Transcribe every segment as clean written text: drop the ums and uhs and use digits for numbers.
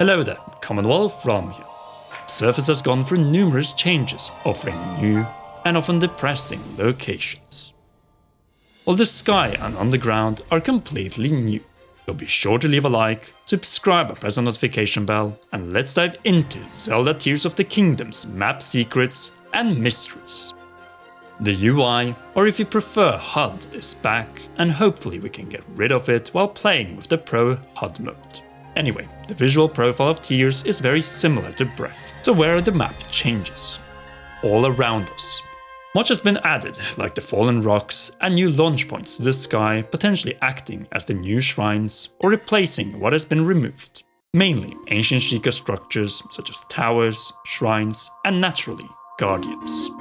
Hello there, Commonwealth from here. The surface has gone through numerous changes, offering new and often depressing locations. While the sky and underground are completely new, so be sure to leave a like, subscribe and press the notification bell, and let's dive into Zelda Tears of the Kingdom's map secrets and mysteries. The UI, or if you prefer HUD, is back, and hopefully we can get rid of it while playing with the Pro HUD mode. Anyway, the visual profile of Tears is very similar to Breath, so where are the map changes? All around us. Much has been added, like the fallen rocks and new launch points to the sky, potentially acting as the new shrines or replacing what has been removed. Mainly ancient Sheikah structures such as towers, shrines, and naturally, guardians.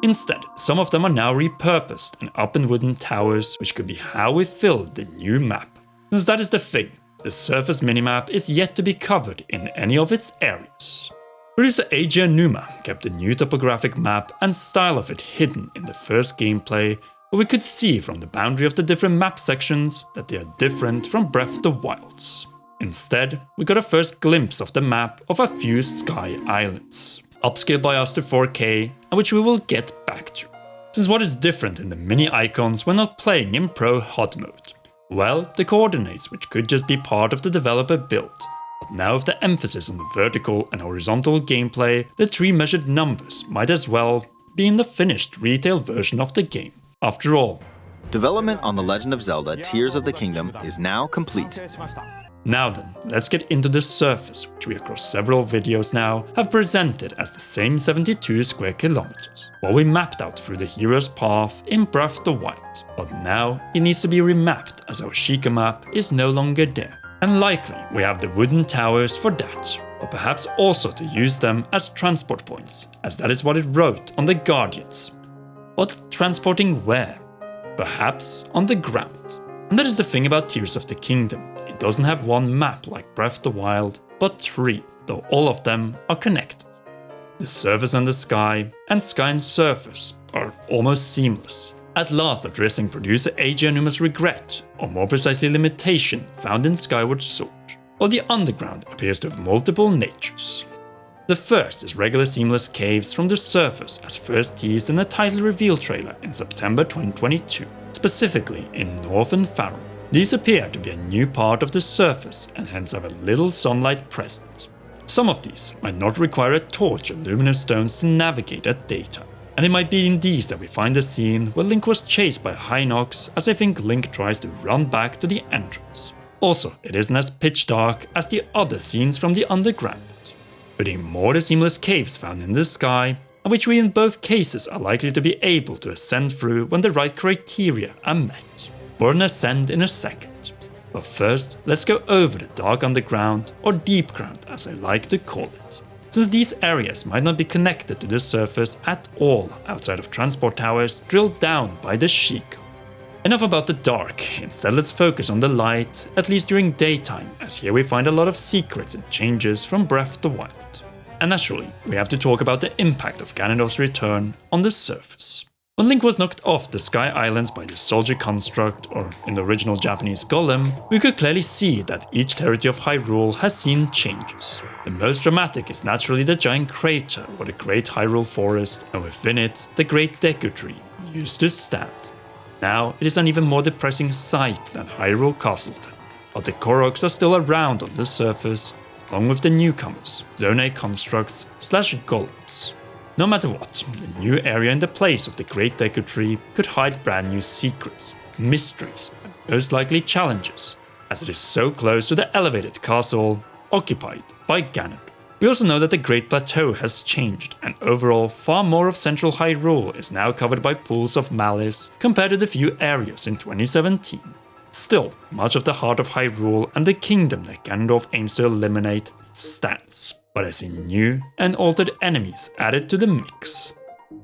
Instead, some of them are now repurposed and up in wooden towers, which could be how we fill the new map. Since that is the thing, the surface minimap is yet to be covered in any of its areas. Producer AJ Onuma kept the new topographic map and style of it hidden in the first gameplay, but we could see from the boundary of the different map sections that they are different from Breath of the Wild's. Instead, we got a first glimpse of the map of a few sky islands, upscaled by us to 4K, and which we will get back to. Since what is different in the mini icons when not playing in Pro HUD mode? Well, the coordinates, which could just be part of the developer build. But now with the emphasis on the vertical and horizontal gameplay, the 3 measured numbers might as well be in the finished retail version of the game. After all, development on The Legend of Zelda Tears of the Kingdom is now complete. Now then, let's get into the surface, which we across several videos now have presented as the same 72 square kilometers, what we mapped out through the hero's path in Breath of the Wild. But now it needs to be remapped as our Sheikah map is no longer there. And likely we have the wooden towers for that, but perhaps also to use them as transport points, as that is what it wrote on the Guardians. But transporting where? Perhaps on the ground. And that is the thing about Tears of the Kingdom. It doesn't have one map like Breath of the Wild, but 3, though all of them are connected. The surface and the sky and surface are almost seamless, at last addressing producer AJ Onuma's regret, or more precisely limitation, found in Skyward Sword, while the underground appears to have multiple natures. The first is regular seamless caves from the surface as first teased in the title reveal trailer in September 2022, specifically in Northern Faroe. These appear to be a new part of the surface and hence have a little sunlight present. Some of these might not require a torch or luminous stones to navigate at daytime, and it might be in these that we find the scene where Link was chased by Hinox, as I think Link tries to run back to the entrance. Also, it isn't as pitch dark as the other scenes from the underground, but in more the seamless caves found in the sky, and which we in both cases are likely to be able to ascend through when the right criteria are met. More on ascend in a second, but first let's go over the dark underground, or deep ground as I like to call it, since these areas might not be connected to the surface at all outside of transport towers drilled down by the Sheikah. Enough about the dark, instead let's focus on the light, at least during daytime, as here we find a lot of secrets and changes from Breath of the Wild. And naturally, we have to talk about the impact of Ganondorf's return on the surface. When Link was knocked off the Sky Islands by the soldier construct, or in the original Japanese Golem, we could clearly see that each territory of Hyrule has seen changes. The most dramatic is naturally the giant crater or the Great Hyrule Forest, and within it, the Great Deku Tree used to stand. Now it is an even more depressing sight than Hyrule Castletown, but the Koroks are still around on the surface, along with the newcomers, Zone A constructs / golems. No matter what, the new area in the place of the Great Deku Tree could hide brand new secrets, mysteries, and most likely challenges, as it is so close to the elevated castle occupied by Ganondorf. We also know that the Great Plateau has changed, and overall far more of central Hyrule is now covered by pools of malice compared to the few areas in 2017. Still, much of the heart of Hyrule and the kingdom that Ganondorf aims to eliminate stands, but I see new and altered enemies added to the mix.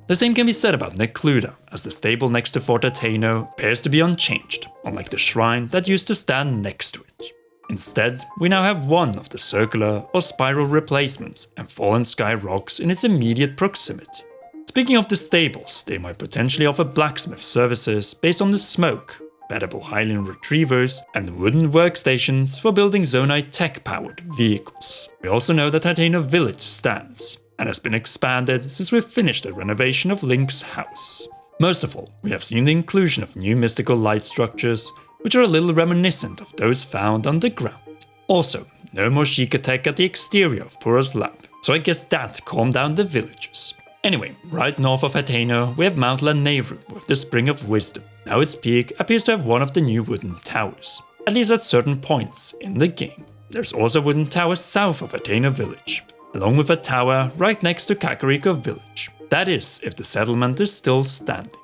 The same can be said about Necluda, as the stable next to Fort Ateno appears to be unchanged, unlike the shrine that used to stand next to it. Instead, we now have one of the circular or spiral replacements and fallen sky rocks in its immediate proximity. Speaking of the stables, they might potentially offer blacksmith services based on the smoke, compatible Hylian retrievers, and wooden workstations for building Zonai tech-powered vehicles. We also know that Hateno Village stands, and has been expanded since we finished the renovation of Link's house. Most of all, we have seen the inclusion of new mystical light structures, which are a little reminiscent of those found underground. Also, no more Sheikah tech at the exterior of Pura's lab, so I guess that calmed down the villagers. Anyway, right north of Hateno, we have Mount Lanayru with the Spring of Wisdom. Now its peak appears to have one of the new wooden towers, at least at certain points in the game. There's also a wooden tower south of Hateno village, along with a tower right next to Kakariko village. That is, if the settlement is still standing.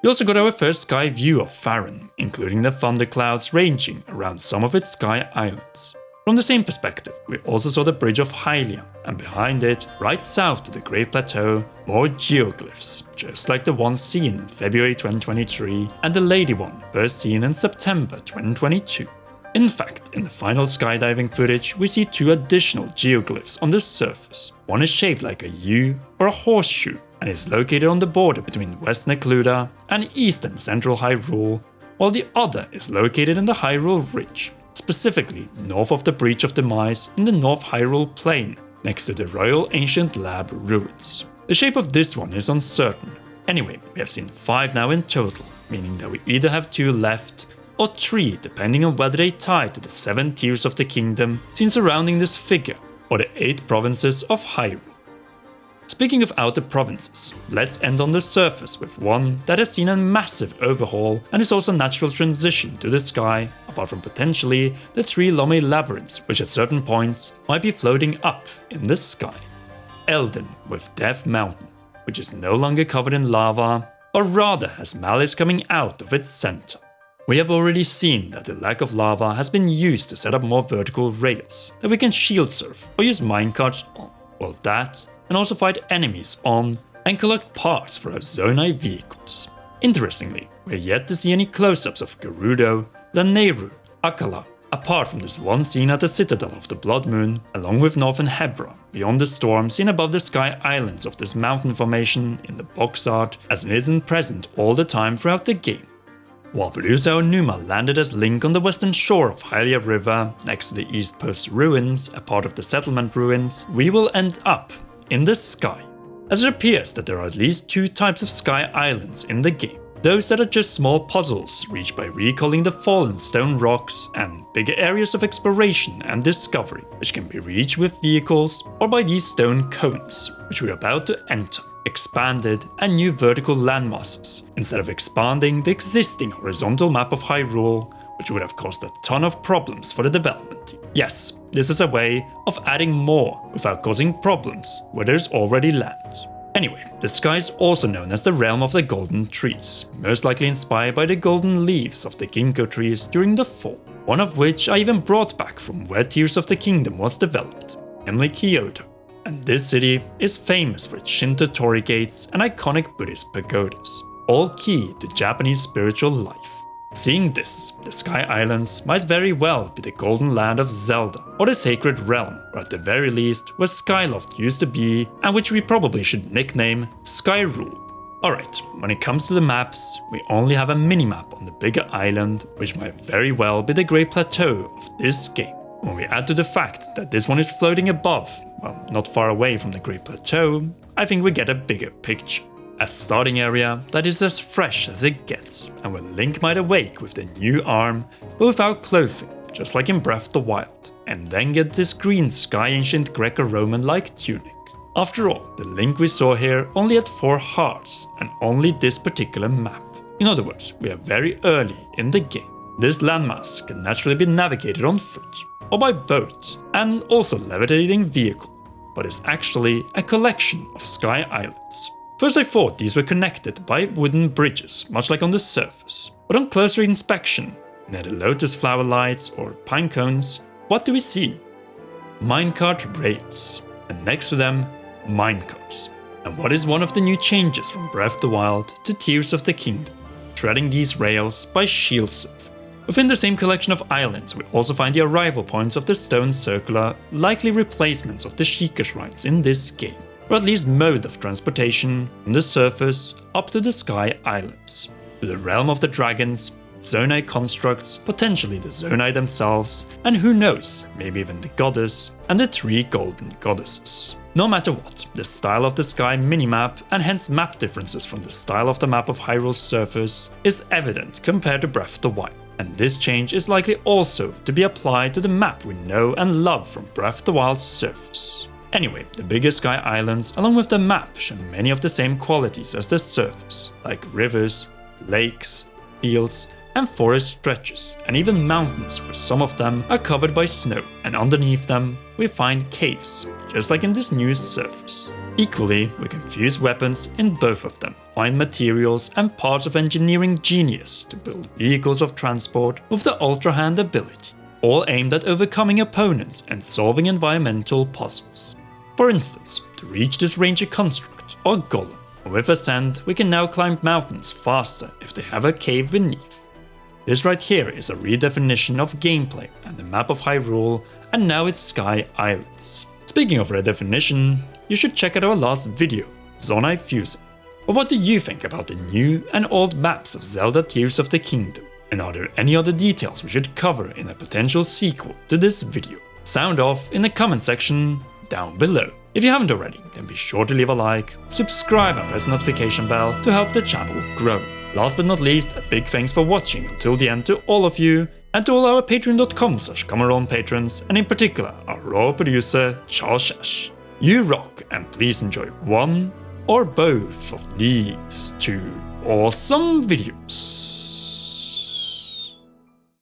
We also got our first sky view of Farron, including the thunderclouds ranging around some of its sky islands. From the same perspective, we also saw the Bridge of Hylia, and behind it, right south to the Great Plateau, more geoglyphs, just like the one seen in February 2023 and the Lady one first seen in September 2022. In fact, in the final skydiving footage, we see two additional geoglyphs on the surface. One is shaped like a U or a horseshoe and is located on the border between West Necluda and Eastern Central Hyrule, while the other is located in the Hyrule Ridge, specifically north of the Breach of Demise in the North Hyrule Plain, next to the Royal Ancient Lab ruins. The shape of this one is uncertain. Anyway, we have seen 5 now in total, meaning that we either have 2 left or 3 depending on whether they tie to the 7 tiers of the kingdom seen surrounding this figure, or the 8 provinces of Hyrule. Speaking of outer provinces, let's end on the surface with one that has seen a massive overhaul and is also a natural transition to the sky, apart from potentially the 3 Lome labyrinths, which at certain points might be floating up in the sky. Eldin with Death Mountain, which is no longer covered in lava, or rather has malice coming out of its center. We have already seen that the lack of lava has been used to set up more vertical rails that we can shield surf or use minecarts on. Well, that, and also fight enemies on and collect parts for our Zonai vehicles. Interestingly, we're yet to see any close-ups of Gerudo, Lanayru, Akkala, apart from this one scene at the Citadel of the Blood Moon, along with Northern Hebra, beyond the storm seen above the sky islands of this mountain formation in the box art, as it isn't present all the time throughout the game. While Producer Onuma landed as Link on the western shore of Hylia River, next to the East Post ruins, a part of the settlement ruins, we will end up in the sky, as it appears that there are at least 2 types of sky islands in the game. Those that are just small puzzles reached by recalling the fallen stone rocks, and bigger areas of exploration and discovery, which can be reached with vehicles or by these stone cones, which we are about to enter, expanded and new vertical landmasses, instead of expanding the existing horizontal map of Hyrule, which would have caused a ton of problems for the development team. Yes, this is a way of adding more without causing problems where there's already land. Anyway, the sky is also known as the realm of the golden trees, most likely inspired by the golden leaves of the ginkgo trees during the fall, one of which I even brought back from where Tears of the Kingdom was developed, namely Kyoto. And this city is famous for its Shinto torii gates and iconic Buddhist pagodas, all key to Japanese spiritual life. Seeing this, the Sky Islands might very well be the Golden Land of Zelda, or the Sacred Realm, or at the very least where Skyloft used to be, and which we probably should nickname Skyrule. Alright, when it comes to the maps, we only have a minimap on the bigger island, which might very well be the Great Plateau of this game. When we add to the fact that this one is floating above, well, not far away from the Great Plateau, I think we get a bigger picture. A starting area that is as fresh as it gets, and where Link might awake with the new arm, but without clothing, just like in Breath of the Wild, and then get this green sky ancient Greco-Roman-like tunic. After all, the Link we saw here only had 4 hearts, and only this particular map. In other words, we are very early in the game. This landmass can naturally be navigated on foot, or by boat, and also levitating vehicle, but is actually a collection of sky islands. First I thought these were connected by wooden bridges, much like on the surface, but on closer inspection, near the lotus flower lights or pine cones, what do we see? Minecart rails, and next to them, minecarts. And what is one of the new changes from Breath of the Wild to Tears of the Kingdom? Treading these rails by shield surf. Within the same collection of islands, we also find the arrival points of the stone circular, likely replacements of the Sheikah shrines in this game, or at least mode of transportation from the surface up to the sky islands, to the realm of the dragons, zonai constructs, potentially the zonai themselves, and who knows, maybe even the goddess, and the 3 golden goddesses. No matter what, the style of the sky minimap, and hence map differences from the style of the map of Hyrule's surface, is evident compared to Breath of the Wild. And this change is likely also to be applied to the map we know and love from Breath of the Wild's surface. Anyway, the bigger sky islands along with the map show many of the same qualities as the surface, like rivers, lakes, fields, and forest stretches, and even mountains where some of them are covered by snow, and underneath them we find caves, just like in this new surface. Equally, we can fuse weapons in both of them, find materials and parts of engineering genius to build vehicles of transport with the Ultra Hand ability, all aimed at overcoming opponents and solving environmental puzzles. For instance, to reach this ranger construct, or golem, with Ascend we can now climb mountains faster if they have a cave beneath. This right here is a redefinition of gameplay and the map of Hyrule, and now it's Sky Islands. Speaking of redefinition, you should check out our last video, Zonai Fusing. But what do you think about the new and old maps of Zelda Tears of the Kingdom? And are there any other details we should cover in a potential sequel to this video? Sound off in the comment section down below. If you haven't already, then be sure to leave a like, subscribe and press the notification bell to help the channel grow. Last but not least, a big thanks for watching until the end to all of you, and to all our patreon.com/Cameron patrons, and in particular our raw producer Charles Shash. You rock, and please enjoy one or both of these 2 awesome videos.